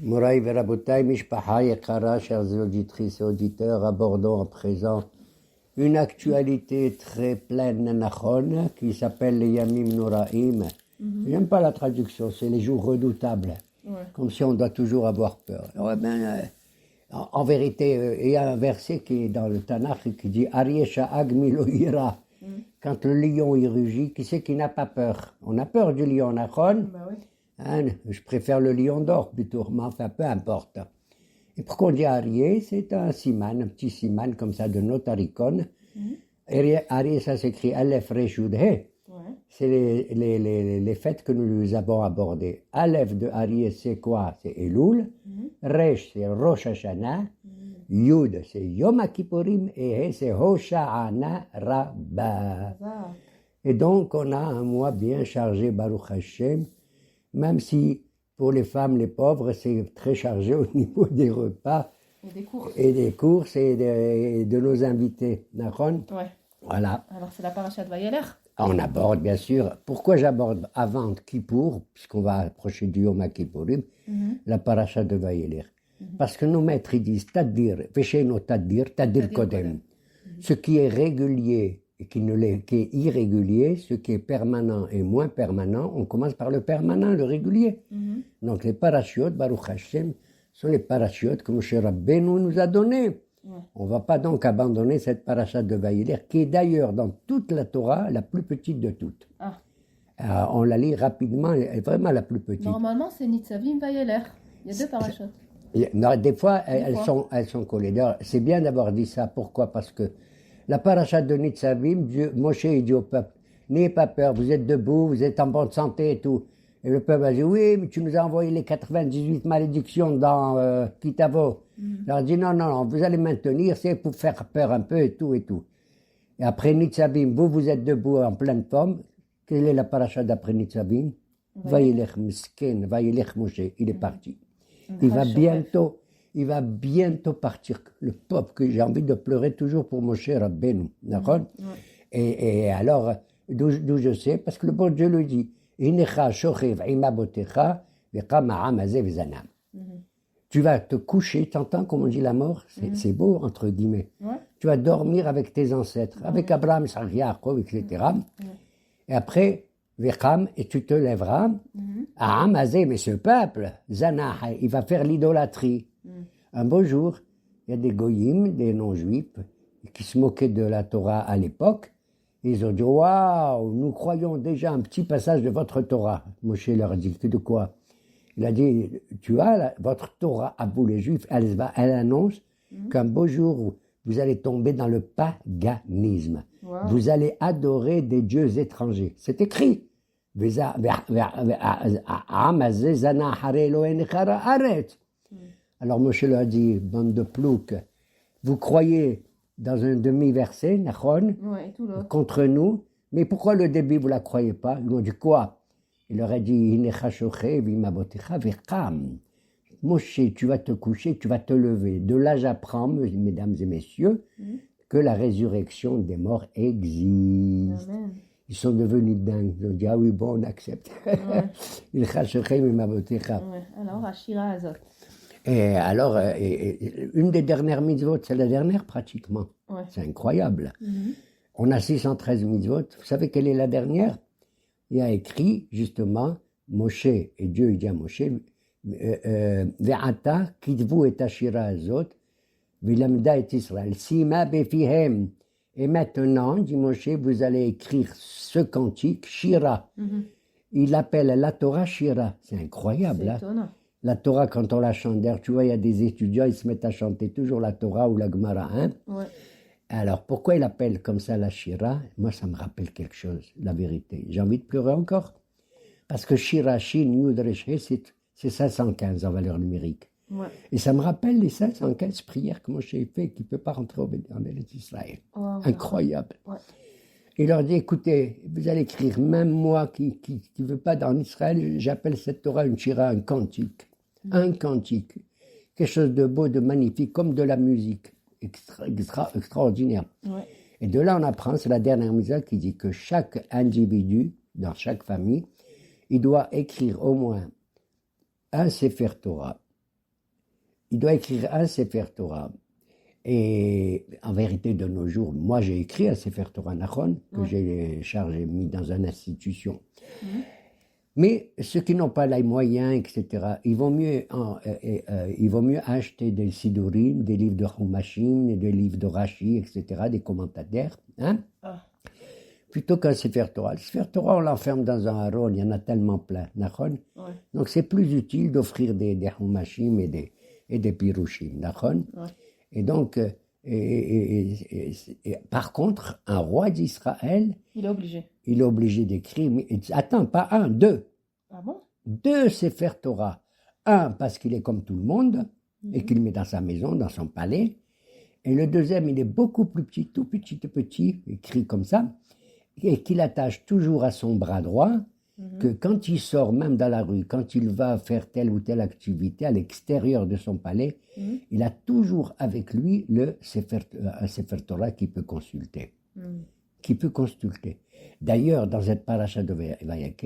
Moraï Verabotaï, Mishpaha, Yekara, chers auditrices et auditeurs, abordons à présent une actualité très pleine nachon qui s'appelle les Yamim Noraim. J'aime pas la traduction, c'est les jours redoutables. Ouais. Comme si on doit toujours avoir peur. Ouais, en vérité, il y a un verset qui est dans le Tanakh qui dit Ariesha Agmilo Ira. Quand le lion il rugit, qui c'est qui n'a pas peur? On a peur du lion nachon. Bah oui. Hein, je préfère le lion d'or plutôt, mais enfin peu importe. Et pourquoi on dit Arié? C'est un siman, un petit siman comme ça de notaricon. Arié, ça s'écrit Aleph Reshud He. C'est les fêtes que nous avons abordées. Aleph de Arié, c'est quoi? C'est Elul. Resh, c'est Rosh Hashanah. Yud, c'est Yom Kippourim. Et He, c'est Hosha'ana Rabbah. Et donc, on a un mois bien chargé, Baruch Hashem. Même si, pour les femmes, les pauvres, c'est très chargé au niveau des repas. Et des courses et de nos invités. D'accord? Ouais. Voilà. Alors, c'est la paracha de Vayeler. On aborde, bien sûr. Pourquoi j'aborde avant Kippour, puisqu'on va approcher du Yom Kippourim, la paracha de Vayeler? Parce que nos maîtres, ils disent Tadir, Vesheno Tadir, Tadir Kodem. Ce qui est régulier et qui est irrégulier, ce qui est permanent et moins permanent, on commence par le permanent, le régulier. Donc les parachutes, Baruch Hashem, sont les parachutes que Moshe Rabbeinu nous a donnés. On ne va pas donc abandonner cette paracha de Vayeler, qui est d'ailleurs dans toute la Torah la plus petite de toutes. On la lit rapidement, elle est vraiment la plus petite. Normalement, c'est Nitzavim Vayeler. Il y a deux parachutes. Non, des fois, elles sont collées. D'ailleurs, c'est bien d'avoir dit ça. Pourquoi? Parce que la paracha de Nitzavim, Moshe dit au peuple, n'ayez pas peur, vous êtes debout, vous êtes en bonne santé et tout. Et le peuple a dit, oui, mais tu nous as envoyé les 98 malédictions dans Kitavo. Il leur dit, non, vous allez maintenir, c'est pour faire peur un peu et tout et tout. Et après Nitzavim, vous êtes debout en pleine forme. Quelle est la paracha d'après Nitzavim? Vayelech Misken, Vayelech Moshe, il est parti. Il va bientôt partir. Le peuple que j'ai envie de pleurer toujours pour Moshe Rabbeinu. D'accord? Et alors, d'où je sais? Parce que le bon Dieu lui dit, Inecha shochev imabotecha vekama amazev zanam. Tu vas te coucher, t'entends comme on dit la mort? C'est beau, entre guillemets. Tu vas dormir avec tes ancêtres, avec Abraham, Isaac, Yaakov, etc. Et après, Vecham, et tu te lèveras. Amazé, mais ce peuple, Zanah, il va faire l'idolâtrie. Un beau jour, il y a des goyim, des non-juifs, qui se moquaient de la Torah à l'époque. Ils ont dit, waouh, nous croyons déjà un petit passage de votre Torah. Moshe leur a dit, de quoi? Il a dit, tu as votre Torah à vous les juifs, elle annonce qu'un beau jour, vous allez tomber dans le paganisme. Vous allez adorer des dieux étrangers. C'est écrit. Alors Moshe leur a dit, bande de ploucs, vous croyez dans un demi-verset, contre nous, mais pourquoi le début vous ne la croyez pas? Ils ont dit quoi? Il leur a dit, Moshe, tu vas te coucher, tu vas te lever. De là j'apprends, mesdames et messieurs, que la résurrection des morts existe. Amen. Ils sont devenus dingues. Ils ont dit, ah oui, bon, on accepte. Alors, Ashira Azot. Et alors, une des dernières mitzvot, c'est la dernière pratiquement. C'est incroyable. On a 613 mitzvot. Vous savez quelle est la dernière? Il y a écrit, justement, Moshe, et Dieu il dit à Moshe, Ve'ata kitvu et Ashira Azot, Vilamda et Israël, Sima befihem. Et maintenant, dit Moshe, vous allez écrire ce cantique, Shira. Il appelle la Torah Shira. C'est incroyable. C'est étonnant. La Torah, quand on la chante, d'ailleurs, tu vois, il y a des étudiants, ils se mettent à chanter toujours la Torah ou la Gemara. Hein? Alors, pourquoi il appelle comme ça la Shira? Moi, ça me rappelle quelque chose, la vérité. J'ai envie de pleurer encore. Parce que Shira, Shin, Yud, Resh, c'est 515 en valeur numérique. Et ça me rappelle les 515 prières que Moshe fait, qui ne peut pas rentrer en Israël. Incroyable. Il leur dit, écoutez, vous allez écrire, même moi qui ne veux pas dans Israël, j'appelle cette Torah une Shira, un cantique. Un cantique. Quelque chose de beau, de magnifique, comme de la musique. Extraordinaire. Et de là, on apprend, c'est la dernière mitzvah qui dit que chaque individu, dans chaque famille, il doit écrire au moins un Sefer Torah, il doit écrire un Sefer Torah. Et en vérité, de nos jours, moi j'ai écrit un Sefer Torah Nachon, que j'ai chargé, mis dans une institution. Mais ceux qui n'ont pas les moyens, etc., il vaut mieux acheter des Sidurim, des livres de Humashim, des livres de Rashi, etc., des commentateurs, hein, plutôt qu'un Sefer Torah. Le Sefer Torah, on l'enferme dans un haron, il y en a tellement plein, Nachon. Donc c'est plus utile d'offrir des Humashim et des Pirushim, Nachon. Et donc, par contre, un roi d'Israël, Il est obligé. il est obligé d'écrire, mais attends, pas un, deux. Ah bon? Deux Sefer Torah. Un, parce qu'il est comme tout le monde, et qu'il met dans sa maison, dans son palais. Et le deuxième, il est beaucoup plus petit, tout petit, écrit comme ça, et qu'il attache toujours à son bras droit, que quand il sort, même dans la rue, quand il va faire telle ou telle activité à l'extérieur de son palais, il a toujours avec lui un Sefer Torah qu'il peut consulter. D'ailleurs, dans cette paracha de Vayelech,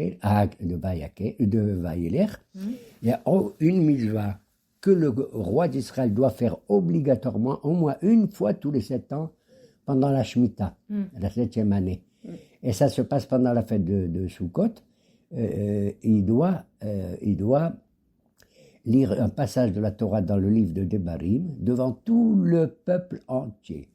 il y a une mitzvah que le roi d'Israël doit faire obligatoirement au moins une fois tous les 7 ans pendant la Shemitah, la 7e année. Et ça se passe pendant la fête de Sukkot. Il doit lire un passage de la Torah dans le livre de Devarim devant tout le peuple entier.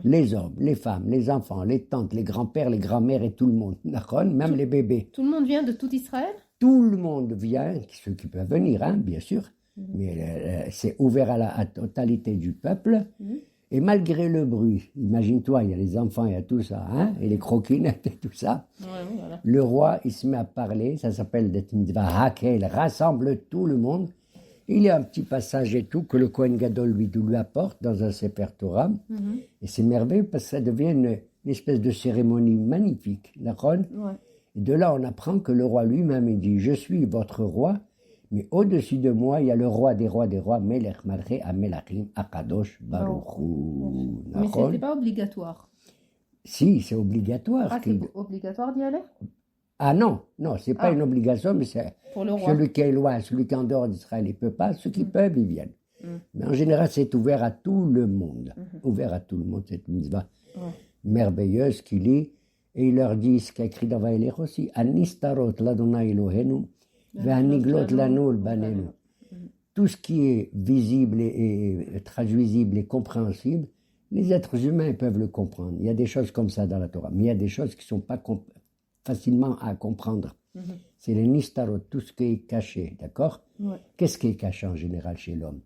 Les hommes, les femmes, les enfants, les tantes, les grands-pères, les grands-mères et tout le monde. Même les bébés. Tout le monde vient de tout Israël? Tout le monde vient, ceux qui peuvent venir, hein, bien sûr. Mais c'est ouvert à la totalité du peuple. Et malgré le bruit, imagine-toi, il y a les enfants, il y a tout ça, hein, et les croquinettes et tout ça. Voilà. Le roi, il se met à parler, ça s'appelle des mitzvah hakel, rassemble tout le monde. Il y a un petit passage et tout que le Kohen Gadol lui apporte dans un Sefer Torah. Et c'est merveilleux parce que ça devient une espèce de cérémonie magnifique. D'accord ? Et de là, on apprend que le roi lui-même, il dit « Je suis votre roi ». Mais au-dessus de moi, il y a le roi des rois, Melech Malchei Amelachim, Akadosh Baruch Hu. Mais ce n'était pas obligatoire. Si, c'est obligatoire. Ah, c'est obligatoire d'y aller? Ah non, c'est pas une obligation, mais c'est pour le roi. Celui qui est loin, celui qui est en dehors d'Israël, il ne peut pas. Ceux qui peuvent, ils viennent. Mais en général, c'est ouvert à tout le monde. Ouvert à tout le monde, cette mitzvah merveilleuse qu'il lit. Et il leur dit ce qu'il a écrit dans Vaïlech aussi, « Anistarot l'Adonai Elohenu » Tout ce qui est visible et traduisible et compréhensible, les êtres humains peuvent le comprendre. Il y a des choses comme ça dans la Torah, mais il y a des choses qui ne sont pas facilement à comprendre. C'est les nistarot, tout ce qui est caché, d'accord? Qu'est-ce qui est caché en général chez l'homme?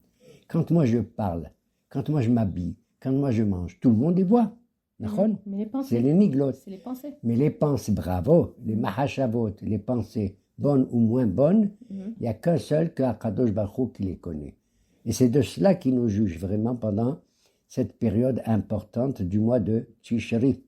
Quand moi je parle, quand moi je m'habille, quand moi je mange, tout le monde y voit. Mais les pensées. C'est les niglotes. C'est les pensées. Mais les pensées, bravo, les mahashavot, les pensées bonnes ou moins bonnes, il n'y a qu'un seul, que Akadosh Baruch Hu, qui les connaît. Et c'est de cela qu'il nous juge vraiment pendant cette période importante du mois de Tishri,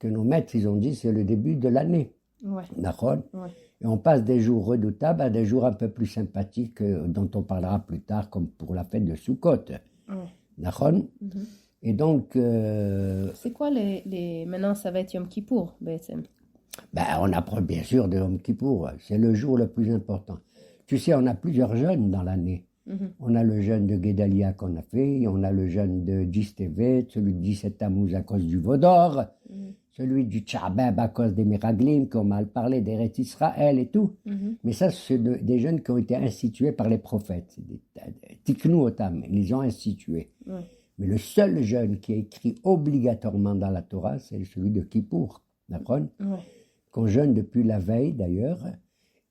que nos maîtres, ils ont dit, c'est le début de l'année. Et on passe des jours redoutables à des jours un peu plus sympathiques, dont on parlera plus tard, comme pour la fête de Sukkot. Et donc... c'est quoi Maintenant, ça va être Yom Kippour, BSM. On apprend bien sûr de Yom Kippour. C'est le jour le plus important. Tu sais, on a plusieurs jeûnes dans l'année. On a le jeûne de Guédalia qu'on a fait, on a le jeûne de Distevet, celui de 17 Tammuz à cause du Vaudor, celui du Tchabeb à cause des Miraglim, qu'on m'a parlé d'Eretz Israël et tout. Mais ça, c'est des jeûnes qui ont été institués par les prophètes. Tiknu Otam, ils les ont institués. Mais le seul jeûne qui est écrit obligatoirement dans la Torah, c'est celui de Kippour. D'accord ? Qu'on jeûne depuis la veille d'ailleurs,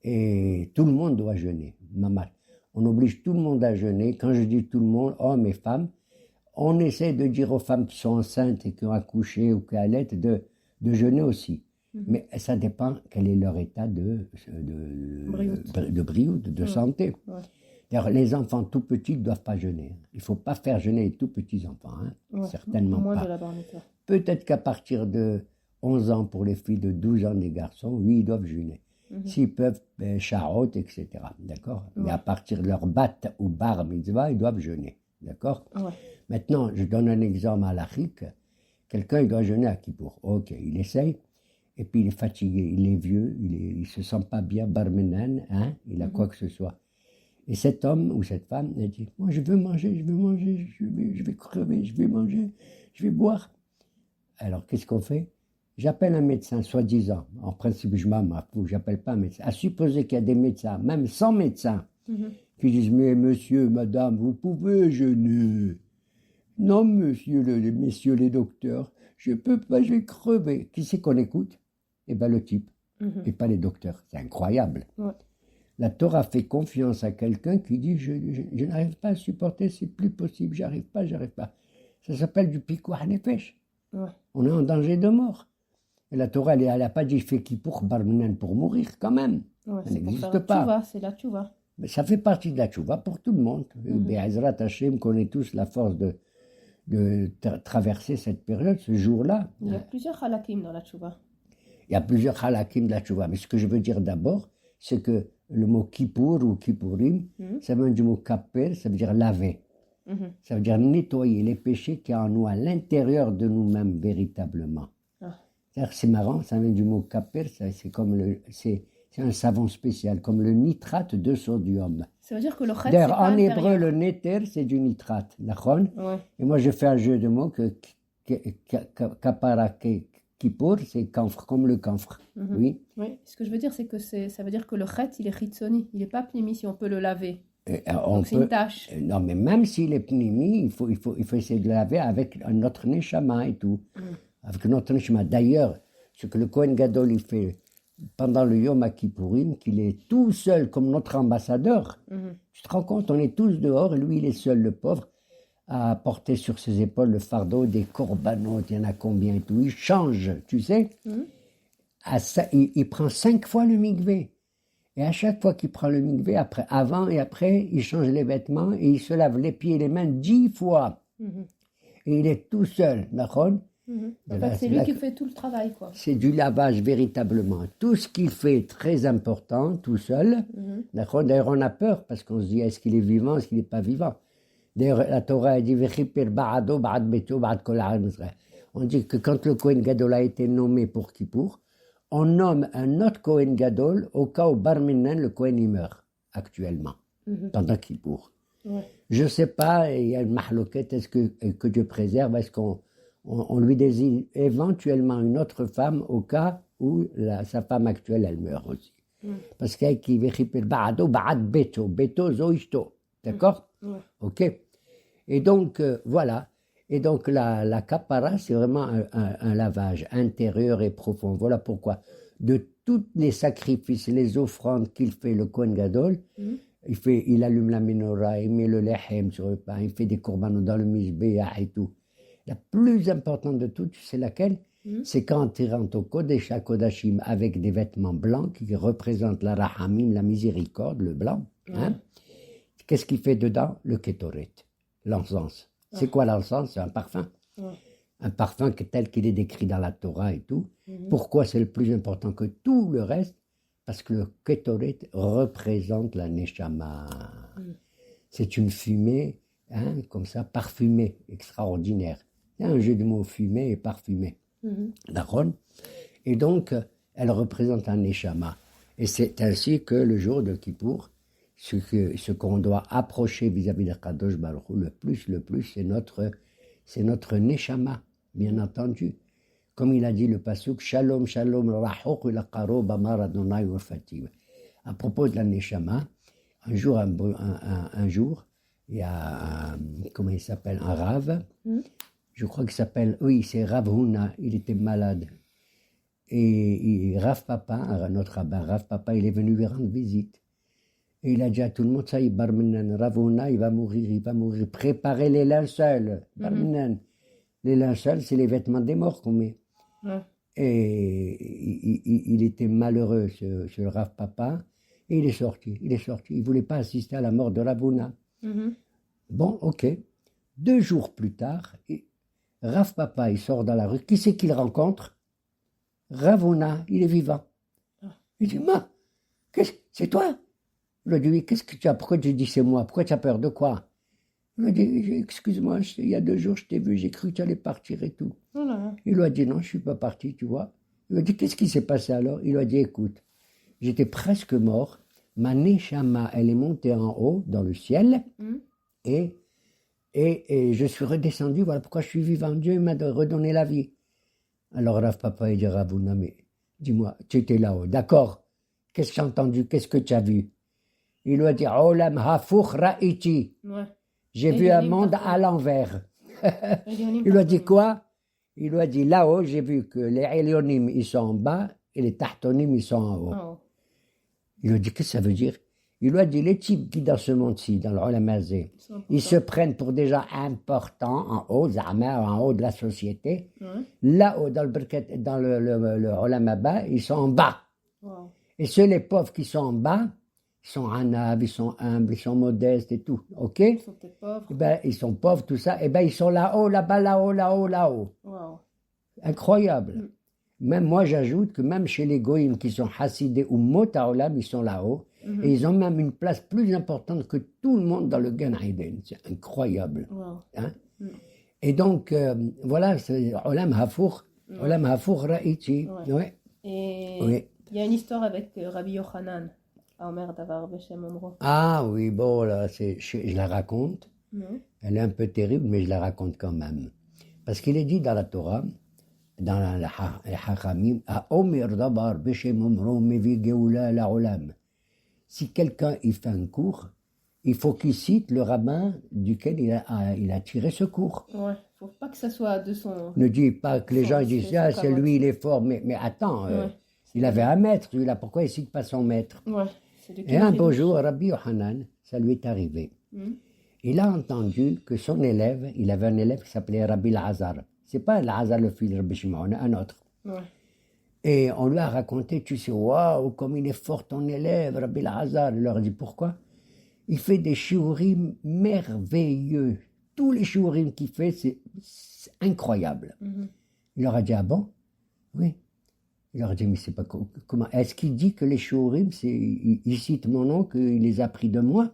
et tout le monde doit jeûner. On oblige tout le monde à jeûner. Quand je dis tout le monde, hommes et femmes, on essaie de dire aux femmes qui sont enceintes et qui ont accouché ou qui allaitent de jeûner aussi. Mais ça dépend quel est leur état de brioute, de santé. D'ailleurs, les enfants tout petits ne doivent pas jeûner. Il ne faut pas faire jeûner les tout petits enfants. Certainement moins pas. De la bar mitzvah. Peut-être qu'à partir de 11 ans pour les filles, de 12 ans les garçons, oui, ils doivent jeûner. S'ils peuvent, charot, etc. D'accord? Mais à partir de leur bat ou bar mitzvah, ils doivent jeûner. D'accord? Maintenant, je donne un exemple à l'Afrique. Quelqu'un, il doit jeûner à Kippour. Ok, il essaye. Et puis, il est fatigué, il est vieux, il se sent pas bien, barmenan, il a quoi que ce soit. Et cet homme ou cette femme, elle dit, moi je veux manger, je vais crever, je vais manger, je vais boire. Alors qu'est-ce qu'on fait? J'appelle un médecin, soi-disant. En principe, je m'en fous, j'appelle pas un médecin. À supposer qu'il y a des médecins, même 100 médecins, qui disent, mais monsieur, madame, vous pouvez jeûner. Non, messieurs les docteurs, je peux pas, je vais crever. Qui c'est qu'on écoute? Eh bien, le type, et pas les docteurs. C'est incroyable. Ouais. La Torah fait confiance à quelqu'un qui dit, je n'arrive pas à supporter, c'est plus possible, j'arrive pas. Ça s'appelle du pikuach nefesh. Ouais. On est en danger de mort. Et la Torah, elle n'a pas dit fait qui pour barminan pour mourir, quand même. Ouais, Ça c'est pour n'existe faire la pas. tchouva, c'est la tchouva. Mais ça fait partie de la tchouva pour tout le monde. Be'ezrat Hashem connaît tous la force de traverser cette période, ce jour-là. Il y a plusieurs halakim dans la tchouva. Il y a plusieurs halakim de la tchouva. Mais ce que je veux dire d'abord, c'est que le mot kippour ou kippourim, ça vient du mot kapper, ça veut dire laver. Ça veut dire nettoyer les péchés qu'il y a en nous, à l'intérieur de nous-mêmes, véritablement. C'est-à-dire, c'est marrant, ça vient du mot kapper, c'est comme c'est un savon spécial, comme le nitrate de sodium. Ça veut dire que le chet, c'est D'ailleurs, pas en intérieur. hébreu, le néter, c'est du nitrate. D'accord? Ouais. Et moi, je fais un jeu de mots que kapara kippour, c'est camphre, comme le camphre. Oui. Oui, ce que je veux dire, c'est que ça veut dire que le chet, il est chitsoni, il n'est pas pnimi si on peut le laver. Donc c'est une tâche. Non, mais même s'il est pnimi, il faut essayer de le laver avec notre neshama et tout. Avec notre neshama. D'ailleurs, ce que le Kohen Gadol, il fait pendant le Yom Kippourim, qu'il est tout seul comme notre ambassadeur. Tu te rends compte, on est tous dehors, et lui, il est seul, le pauvre, à porter sur ses épaules le fardeau des corbanotes, il y en a combien et tout. Il change, tu sais. Il prend 5 fois le mikvé. Et à chaque fois qu'il prend le mikvé, avant et après, il change les vêtements et il se lave les pieds et les mains 10 fois. Et il est tout seul, d'accord? En fait, c'est lui qui fait tout le travail, quoi. C'est du lavage véritablement. Tout ce qu'il fait est très important, tout seul. D'accord? D'ailleurs, on a peur parce qu'on se dit, est-ce qu'il est vivant, est-ce qu'il n'est pas vivant? D'ailleurs, la Torah a dit, on dit que quand le Kohen Gadol a été nommé pour Kippour, on nomme un autre Kohen Gadol au cas où Bar Minan, le Kohen, il meurt actuellement, pendant Kippour. Ouais. Je ne sais pas, il y a une mahloquette, est-ce que Dieu préserve, est-ce qu'on lui désigne éventuellement une autre femme au cas où sa femme actuelle, elle meurt aussi. Parce qu'il y a qui vérifie ba'ado, ba'ad beto, beto zo ishto. D'accord? Ok. Et donc, voilà. Et donc, la kapara, c'est vraiment un lavage intérieur et profond. Voilà pourquoi, de tous les sacrifices, les offrandes qu'il fait, le Kohen Gadol, il allume la menorah, il met le lehem sur le pain, il fait des courbanos dans le misbéah et tout. La plus importante de toutes, c'est laquelle? C'est quand il rentre au Kodesh HaKodashim avec des vêtements blancs qui représentent la rahamim, la miséricorde, le blanc. Hein? Qu'est-ce qu'il fait dedans? Le kétoret, l'encens. C'est quoi l'encens? C'est un parfum. Un parfum tel qu'il est décrit dans la Torah et tout. Pourquoi c'est le plus important que tout le reste? Parce que le kétoret représente la neshama. C'est une fumée, hein, comme ça, parfumée, extraordinaire. Il y a un jeu de mots fumé et parfumé. D'accord? Et donc, elle représente un neshama. Et c'est ainsi que le jour de Kippour, ce qu'on doit approcher vis-à-vis de Kadosh Baruch Hu, le plus, c'est notre neshama, bien entendu. Comme il a dit le pasuk, Shalom, Shalom, Rahok, Ilakaro, Bamar, Adonai, Urfativ. À propos de la neshama, un jour, il y a comment il s'appelle, un rave, je crois qu'il s'appelle, oui, c'est Rav Huna, il était malade. Et Rav Papa, notre rabbin Rav Papa, il est venu lui rendre visite. Et il a dit à tout le monde, ça y est, Barminan, Rav Huna, il va mourir. Préparez les linceuls, Barminan. Les linceuls, c'est les vêtements des morts qu'on met. Et il était malheureux, ce Rav Papa, et il est sorti. Il ne voulait pas assister à la mort de Rav Huna. Bon, ok. 2 jours plus tard, Rav Papa, il sort dans la rue. Qui c'est qu'il rencontre? Rav Huna, il est vivant. Il dit, c'est toi? Il lui a dit, oui, qu'est-ce que tu as? Pourquoi tu dis c'est moi? Pourquoi tu as peur de quoi? Il lui a dit, excuse-moi, il y a 2 jours, je t'ai vu, j'ai cru que tu allais partir et tout. Il lui a dit, non, je ne suis pas parti, tu vois. Il lui a dit, qu'est-ce qui s'est passé alors? Il lui a dit, écoute, j'étais presque mort. ma neshama, elle est montée en haut, dans le ciel, et je suis redescendu, voilà pourquoi je suis vivant. Dieu m'a redonné la vie. Alors Rav Papa, il dit, Ravuna, mais dis-moi, tu étais là-haut, d'accord? Qu'est-ce que j'ai entendu? Qu'est-ce que tu as vu? Il lui a dit, Olam hafukh ra'iti. J'ai vu un monde à l'envers. Il lui a dit quoi? Il lui a dit, là-haut, j'ai vu que les Elyonim, ils sont en bas, et les Tahtonim, ils sont en haut. Il lui a dit, qu'est-ce que ça veut dire? Il lui a dit, les types qui dans ce monde-ci, dans le Olamazé, ils se prennent pour des gens importants en haut, en haut de la société. Là-haut, dans le Olamaba, ils sont en bas. Et ceux, les pauvres qui sont en bas, ils sont anaves, ils sont humbles, ils sont modestes et tout. OK? Ils sont peut-être pauvres. Eh ben, ils sont pauvres, tout ça. Eh ben, ils sont là-haut, là-bas, là-haut, là-haut, là-haut. Incroyable. Même moi, j'ajoute que même chez les goïms qui sont hassidés ou motaolam, ils sont là-haut. Et ils ont même une place plus importante que tout le monde dans le Gan Eden. C'est incroyable. Hein? Et donc, voilà, c'est Olam Hafukh Ra'iti. Ouais. Et il y a une histoire avec Rabbi Yochanan, à Omer Davar Beshem Omro. Ah oui, bon, là, je la raconte. Elle est un peu terrible, mais je la raconte quand même. Parce qu'il est dit dans la Torah, dans la Hachamim, à Omer Davar Beshem Omro Mevi Geoula la Olam. Si quelqu'un il fait un cours, il faut qu'il cite le rabbin duquel il a tiré ce cours. Ouais, faut pas que ça soit de son... Ne dis pas que les gens disent, ah, c'est lui, il est fort, mais attends, il avait un maître, lui-là, pourquoi il cite pas son maître? Et un beau jour, Rabbi Yochanan, ça lui est arrivé. Il a entendu que son élève, il avait un élève qui s'appelait Rabbi Lazar. C'est pas Lazar le fils de Rabbi Shimon, un autre. Et on lui a raconté, tu sais, waouh, comme il est fort ton élève, Rabbi Lazar. Il leur a dit, pourquoi? Il fait des shiurim merveilleux. Tous les shiurim qu'il fait, c'est incroyable. Il leur a dit, ah bon? Oui. Il leur a dit, mais c'est pas comment? Est-ce qu'il dit que les shiurim, il cite mon nom, qu'il les a pris de moi?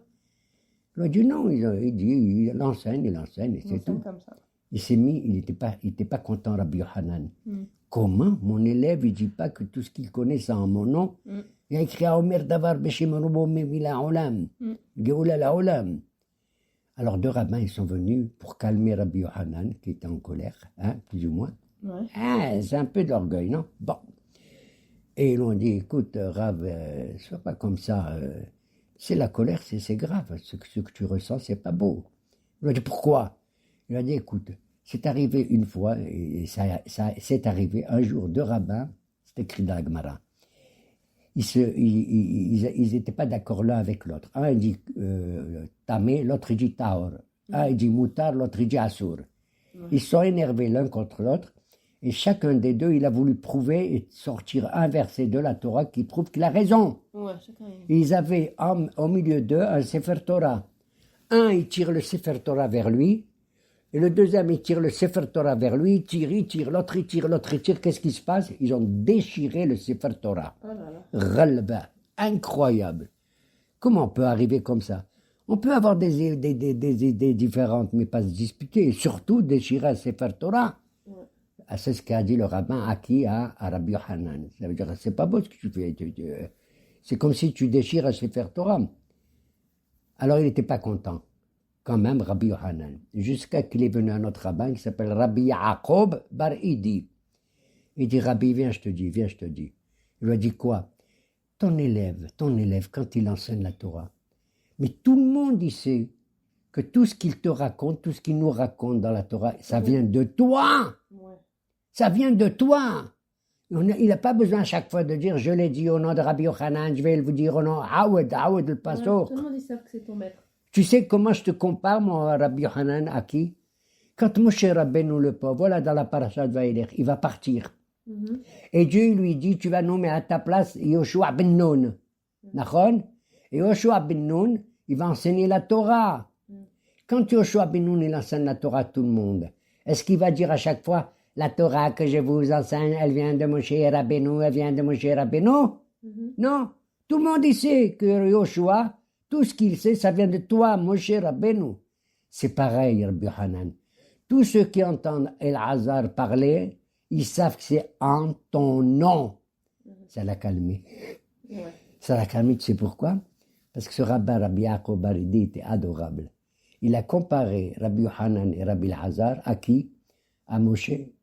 Il a dit, non, il dit, il enseigne, et c'est tout. Comme ça. Il s'est mis, il était pas content, Rabbi Yochanan. Comment? Mon élève, il dit pas que tout ce qu'il connaît, c'est en mon nom. Il a écrit à Omer Davar Beshem Robo Mevila Olam. Geoula la Olam. Alors deux rabbins, ils sont venus pour calmer Rabbi Yochanan, qui était en colère, hein, plus ou moins. Ah, c'est un peu d'orgueil, non? Bon. Et ils lui ont dit, écoute, Rav, sois pas comme ça. C'est la colère, c'est grave. Ce que tu ressens, c'est pas beau. Il lui a dit, pourquoi? Il a dit, écoute, c'est arrivé une fois, et ça c'est arrivé un jour, deux rabbins, c'est écrit dans la Gemara. Ils n'étaient pas d'accord l'un avec l'autre. Un il dit tamé, l'autre il dit taor. Un il dit moutar, l'autre il dit assour. Ils sont énervés l'un contre l'autre, et chacun des deux, il a voulu prouver et sortir un verset de la Torah qui prouve qu'il a raison. Ils avaient au milieu d'eux un Sefer Torah. Un, il tire le Sefer Torah vers lui, et le deuxième, il tire le Sefer Torah vers lui, il tire, l'autre il tire. Qu'est-ce qui se passe? Ils ont déchiré le Sefer Torah. Ralba, incroyable. Comment on peut arriver comme ça? On peut avoir des idées différentes, mais pas se disputer, et surtout déchirer un Sefer Torah. C'est ce qu'a dit le rabbin Aki à Rabbi Yochanan. Ça veut dire, c'est pas beau ce que tu fais. C'est comme si tu déchires un Sefer Torah. Alors il n'était pas content. Quand même, Rabbi Yochanan. Jusqu'à qu'il est venu un autre rabbin qui s'appelle Rabbi Yaakov Bar Idi. Il dit, Rabbi, viens, je te dis. Il lui a dit quoi? Ton élève, quand il enseigne la Torah, mais tout le monde il sait que tout ce qu'il te raconte, tout ce qu'il nous raconte dans la Torah, ça vient de toi. Ça vient de toi. Il n'a pas besoin à chaque fois de dire, je l'ai dit au nom de Rabbi Yochanan, je vais vous dire au nom Awed le pastor. Tout le monde ils savent que c'est ton maître. Tu sais comment je te compare, mon Rabbi Yochanan, à qui? Quand Moshe Rabbeinu le pauvre, voilà dans la paracha de Vaïler, il va partir. Et Dieu lui dit, tu vas nommer à ta place Yoshua ben Nun. Nachon? Et Yoshua ben Nun, il va enseigner la Torah. Quand Yoshua ben Nun, il enseigne la Torah à tout le monde, est-ce qu'il va dire à chaque fois, la Torah que je vous enseigne, elle vient de Moshe Rabbeinu, Non. Tout le monde il sait que Yoshua, tout ce qu'il sait, ça vient de toi, Moshe Rabbeinu. C'est pareil, Rabbi Yochanan. Tous ceux qui entendent El-Hazar parler, ils savent que c'est en ton nom. Ça l'a calmé. Ça l'a calmé, tu sais pourquoi? Parce que ce rabbin, Rabbi Yaakov Baridi, était adorable. Il a comparé Rabbi Yohanan et Rabbi Elazar à qui? À Moshe et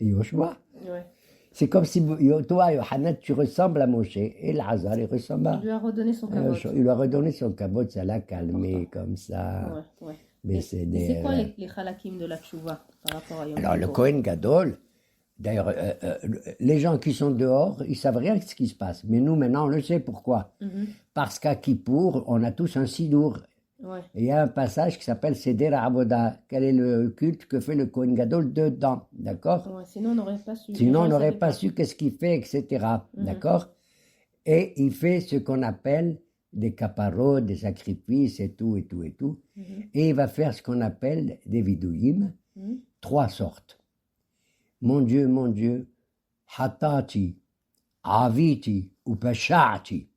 Yoshua. Ouais. C'est comme si toi, Yohanan, tu ressembles à Moshe et Elazar, il ressemble à... Il lui a redonné son cabot. Il lui a redonné son cabot, ça l'a calmé comme ça. Ouais. Mais et c'est quoi les halakim de la tchouva par rapport à Yom Alors, Kippur? le Kohen Gadol, d'ailleurs, les gens qui sont dehors, ils savent rien de ce qui se passe. Mais nous, maintenant, on le sait. Pourquoi? Parce qu'à Kippour, on a tous un sidour. Ouais. Et il y a un passage qui s'appelle Seder Avoda. Quel est le culte que fait le Kohen Gadol dedans? D'accord? Ouais, sinon, on n'aurait pas su. Sinon, on n'aurait pas su qu'est-ce qu'il fait, etc. D'accord? Et il fait ce qu'on appelle des caparots, des sacrifices et tout. Et il va faire ce qu'on appelle des vidouïm, 3 sortes. Mon Dieu, hatati, aviti ou pashati.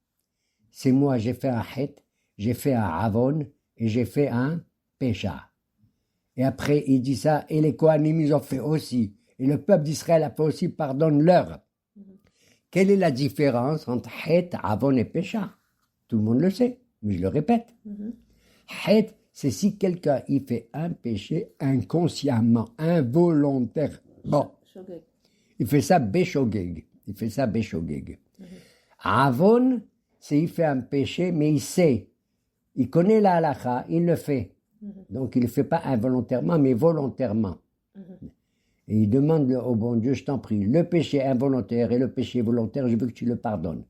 C'est moi, j'ai fait un het, j'ai fait un avon et j'ai fait un pécha. Et après, il dit ça, et les Kohanim, ils ont fait aussi. Et le peuple d'Israël a fait aussi, pardonne-leur. Quelle est la différence entre het, avon et pécha? Tout le monde le sait, mais je le répète. Het, c'est si quelqu'un il fait un péché inconsciemment, involontairement. Il fait ça béchogeg. Avon, c'est il fait un péché, mais il sait. Il connaît la halakha, il le fait. Donc il ne le fait pas involontairement, mais volontairement. Et il demande au bon Dieu, je t'en prie, le péché involontaire et le péché volontaire, je veux que tu le pardonnes.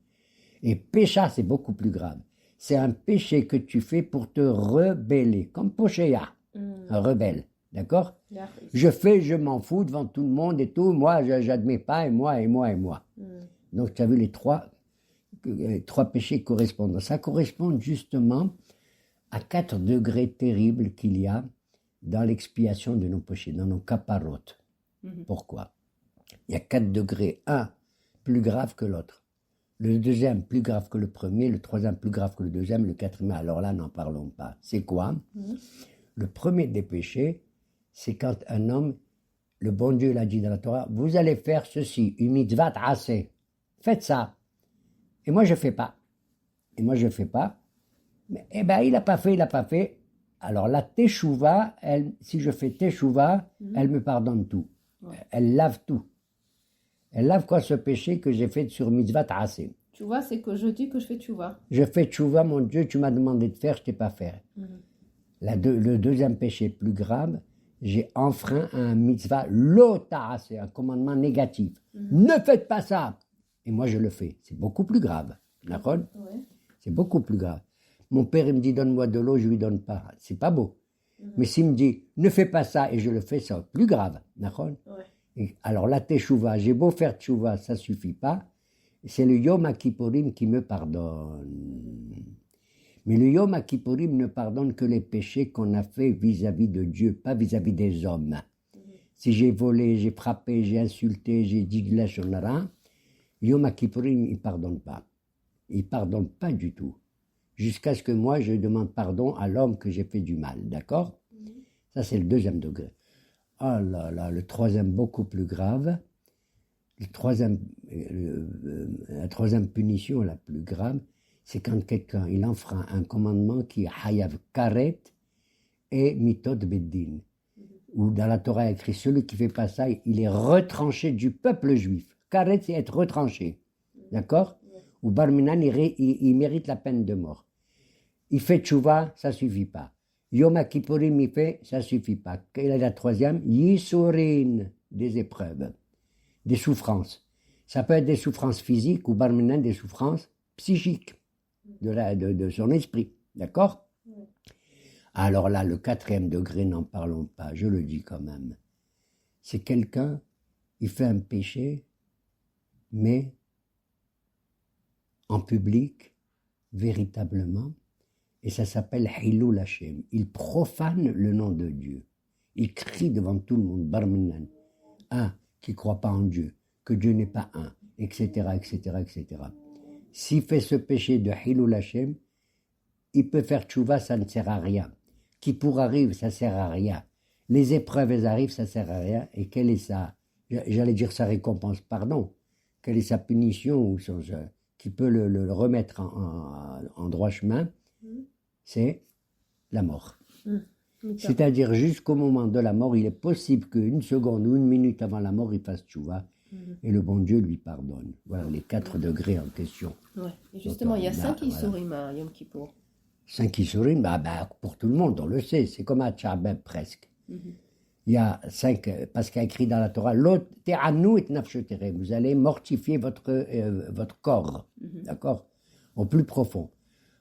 Et pécha, c'est beaucoup plus grave. C'est un péché que tu fais pour te rebeller, comme Poshéa, un rebelle. D'accord? Je m'en fous devant tout le monde et tout. Moi, j'admets pas, et moi. Donc, tu as vu les trois péchés correspondants. Ça correspond justement à 4 degrés terribles qu'il y a dans l'expiation de nos péchés, dans nos caparotes. Pourquoi? Il y a 4 degrés. Un, plus grave que l'autre. Le deuxième, plus grave que le premier. Le troisième, plus grave que le deuxième. Le quatrième, alors là, n'en parlons pas. C'est quoi? Le premier des péchés, c'est quand un homme, le bon Dieu l'a dit dans la Torah, vous allez faire ceci, une mitzvah assez. Faites ça. Et moi, je fais pas. Mais, il n'a pas fait. Alors la teshuva, si je fais teshuva, elle me pardonne tout. Elle lave tout. Elle lave quoi ce péché que j'ai fait sur mitzvah assez. Tu vois, c'est que je dis que je fais tchouva. Je fais tchouva, mon Dieu, tu m'as demandé de faire, je t'ai pas fait. Le deuxième péché plus grave, j'ai enfreint un mitzvah c'est un commandement négatif. Ne faites pas ça. Et moi je le fais. C'est beaucoup plus grave. D'accord? C'est beaucoup plus grave. Mon père il me dit donne-moi de l'eau, je lui donne pas. C'est pas beau. Mais s'il me dit ne fais pas ça et je le fais, c'est plus grave. D'accord? Et alors la teshuva, j'ai beau faire teshuva, ça suffit pas. C'est le Yom Kippourim qui me pardonne. Mais le Yom Kippourim ne pardonne que les péchés qu'on a fait vis-à-vis de Dieu, pas vis-à-vis des hommes. Si j'ai volé, j'ai frappé, j'ai insulté, j'ai dit de la shonara, Yom Kippourim, il pardonne pas. Il pardonne pas du tout. Jusqu'à ce que moi, je demande pardon à l'homme que j'ai fait du mal. D'accord? Ça, c'est le deuxième degré. Oh là là, le troisième, beaucoup plus grave. La troisième punition la plus grave, c'est quand quelqu'un, il enfreint un commandement qui est hayav karet et mitot beddin. Où dans la Torah, il est écrit, celui qui ne fait pas ça, il est retranché du peuple juif. Karet, c'est être retranché. D'accord? Ou Barminan, il mérite la peine de mort. Il fait tchouva, ça ne suffit pas. Yom Kippourim, il fait, ça ne suffit pas. Quelle est la troisième? Yisurin, des épreuves, des souffrances. Ça peut être des souffrances physiques ou Barminan, des souffrances psychiques de son esprit. D'accord? Alors là, le 4e degré, n'en parlons pas, je le dis quand même. C'est quelqu'un, il fait un péché, mais en public, véritablement, et ça s'appelle Hilul Hashem. Il profane le nom de Dieu. Il crie devant tout le monde, Barminan, un qui ne croit pas en Dieu, que Dieu n'est pas un, etc., etc. S'il fait ce péché de Hilul Hashem, il peut faire tchouva, ça ne sert à rien. Kippour arrive, ça ne sert à rien. Les épreuves, elles arrivent, ça ne sert à rien. Et quelle est sa, j'allais dire sa récompense, pardon, quelle est sa punition ou qui peut le remettre en droit chemin, c'est la mort. C'est-à-dire jusqu'au moment de la mort, il est possible qu'une seconde ou une minute avant la mort, il fasse tchouva et le bon Dieu lui pardonne. Voilà les 4 degrés en question. Ouais. Et justement, il y a 5 Issourim à Yom Kippour. 5 Issourim, pour tout le monde, on le sait, c'est comme à Tchabeb presque. Il y a 5, parce qu'il y a écrit dans la Torah, vous allez mortifier votre corps, d'accord, au plus profond.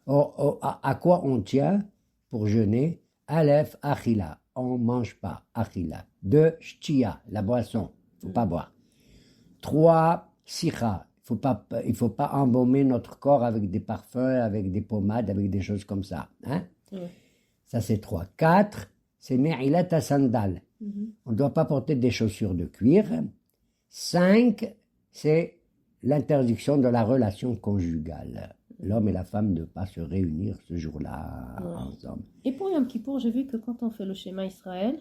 À quoi on tient pour jeûner? Aleph, achila, on ne mange pas, achila. 2, shtia, la boisson, il ne faut pas boire. 3, sicha, il ne faut pas embaumer notre corps avec des parfums, avec des pommades, avec des choses comme ça. Hein? Ça, c'est 3. 4, c'est ne'ilat sandal. On ne doit pas porter des chaussures de cuir. 5, c'est l'interdiction de la relation conjugale. L'homme et la femme ne pas se réunir ce jour-là ensemble. Et pour Yom Kippour, j'ai vu que quand on fait le schéma Israël,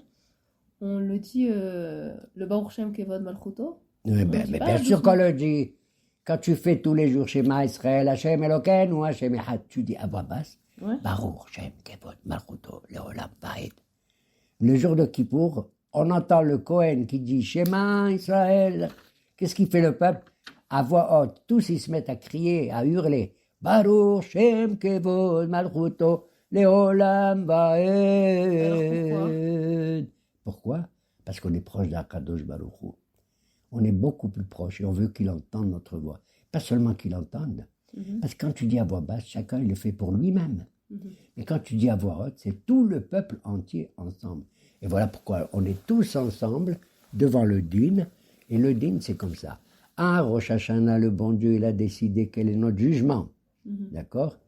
on le dit le Baruch Shem Kevod Malchuto. Mais bien sûr qu'on le dit. Quand tu fais tous les jours schéma Israël, Hashem Eloken ou Hashem Echad, tu dis à voix basse, Baruch Shem Kevod Malchuto Leolam Vaed. Le jour de Kippour, on entend le Kohen qui dit schéma Israël. Qu'est-ce qu'il fait le peuple? À voix haute, tous ils se mettent à crier, à hurler. Baruch Shem Kevod Malchuto Leolam Vaed. Pourquoi? Parce qu'on est proche d'Akadosh Baruch Hu. On est beaucoup plus proche et on veut qu'il entende notre voix. Pas seulement qu'il entende. Parce que quand tu dis à voix basse, chacun il le fait pour lui-même. Mais quand tu dis à voix haute, c'est tout le peuple entier ensemble. Et voilà pourquoi on est tous ensemble devant le dîn. Et le dîn, c'est comme ça. À Rosh Hashanah, le bon Dieu, il a décidé quel est notre jugement. D'accord?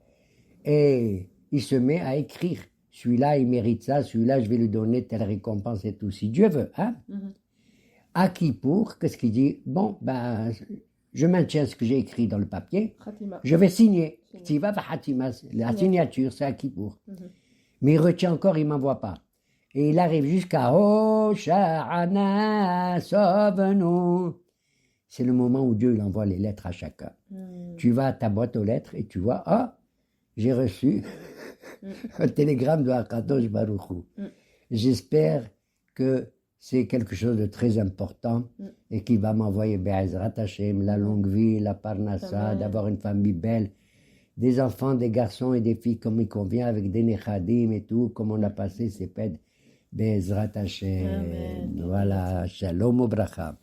Et il se met à écrire. Celui-là, il mérite ça. Celui-là, je vais lui donner telle récompense et tout. Si Dieu veut, hein? À Kippour, qu'est-ce qu'il dit? Bon, je maintiens ce que j'ai écrit dans le papier. Khatima. Je vais signer. La signature, c'est à Kippour. Mais il retient encore, il ne m'envoie pas. Et il arrive jusqu'à Hosha'ana, sauve-nous. C'est le moment où Dieu il envoie les lettres à chacun. Tu vas à ta boîte aux lettres et tu vois, j'ai reçu un télégramme de Akadosh Baruch Hu. J'espère que c'est quelque chose de très important et qui va m'envoyer Be'ezrat Hashem, la longue vie, la parnassa, d'avoir une famille belle, des enfants, des garçons et des filles comme il convient, avec des nechadim et tout, comme on a passé ces fêtes. Be'ezrat Hashem. Voilà, shalom ou bracha.